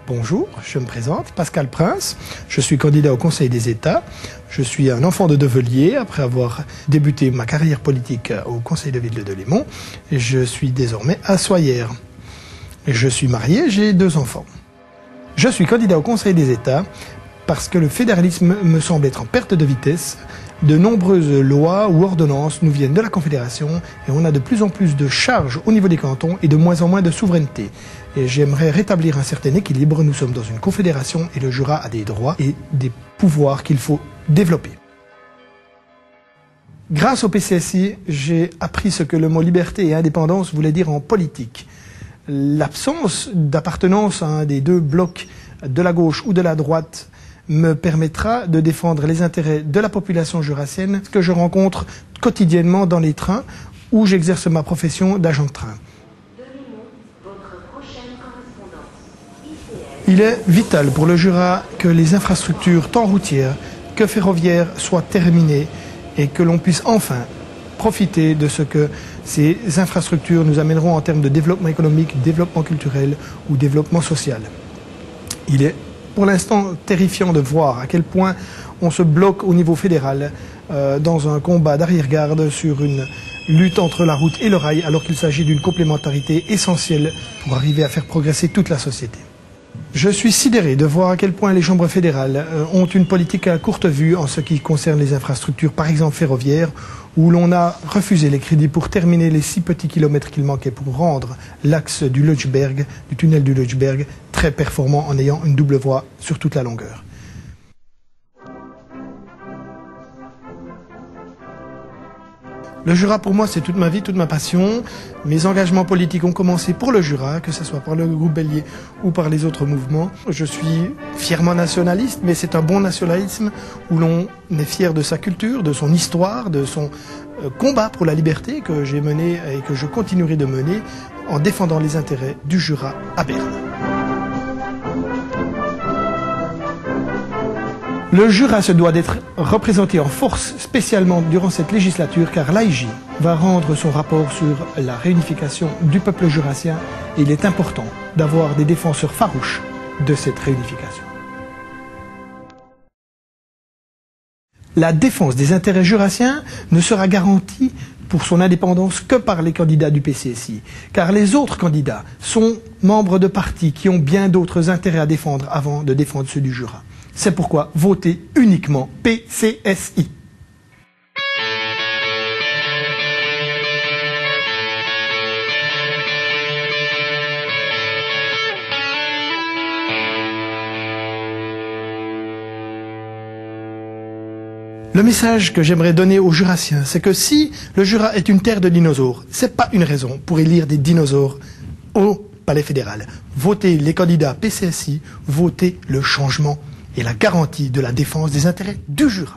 Bonjour, je me présente, Pascal Prince, je suis candidat au Conseil des États. Je suis un enfant de Develier après avoir débuté ma carrière politique au Conseil de ville de Delémont. Je suis désormais à Soyères. Je suis marié, j'ai 2 enfants. Je suis candidat au Conseil des États parce que le fédéralisme me semble être en perte de vitesse. De nombreuses lois ou ordonnances nous viennent de la Confédération et on a de plus en plus de charges au niveau des cantons et de moins en moins de souveraineté. Et j'aimerais rétablir un certain équilibre. Nous sommes dans une confédération et le Jura a des droits et des pouvoirs qu'il faut développer. Grâce au PCSI, j'ai appris ce que le mot liberté et indépendance voulait dire en politique. L'absence d'appartenance à un des 2 blocs de la gauche ou de la droite me permettra de défendre les intérêts de la population jurassienne que je rencontre quotidiennement dans les trains où j'exerce ma profession d'agent de train. Il est vital pour le Jura que les infrastructures tant routières que ferroviaires soient terminées et que l'on puisse enfin profiter de ce que ces infrastructures nous amèneront en termes de développement économique, développement culturel ou développement social. Il est pour l'instant terrifiant de voir à quel point on se bloque au niveau fédéral dans un combat d'arrière-garde sur une lutte entre la route et le rail alors qu'il s'agit d'une complémentarité essentielle pour arriver à faire progresser toute la société. Je suis sidéré de voir à quel point les chambres fédérales ont une politique à courte vue en ce qui concerne les infrastructures, par exemple ferroviaires, où l'on a refusé les crédits pour terminer les 6 petits kilomètres qu'il manquait pour rendre l'axe du Lötschberg, du tunnel du Lötschberg, très performant en ayant une double voie sur toute la longueur. Le Jura, pour moi, c'est toute ma vie, toute ma passion. Mes engagements politiques ont commencé pour le Jura, que ce soit par le groupe Bélier ou par les autres mouvements. Je suis fièrement nationaliste, mais c'est un bon nationalisme où l'on est fier de sa culture, de son histoire, de son combat pour la liberté que j'ai mené et que je continuerai de mener en défendant les intérêts du Jura à Berne. Le Jura se doit d'être représenté en force, spécialement durant cette législature, car l'AIJ va rendre son rapport sur la réunification du peuple jurassien et il est important d'avoir des défenseurs farouches de cette réunification. La défense des intérêts jurassiens ne sera garantie pour son indépendance que par les candidats du PCSI, car les autres candidats sont membres de partis qui ont bien d'autres intérêts à défendre avant de défendre ceux du Jura. C'est pourquoi votez uniquement PCSI. Le message que j'aimerais donner aux Jurassiens, c'est que si le Jura est une terre de dinosaures, c'est pas une raison pour élire des dinosaures au Palais fédéral. Votez les candidats PCSI, votez le changement et la garantie de la défense des intérêts du Jura.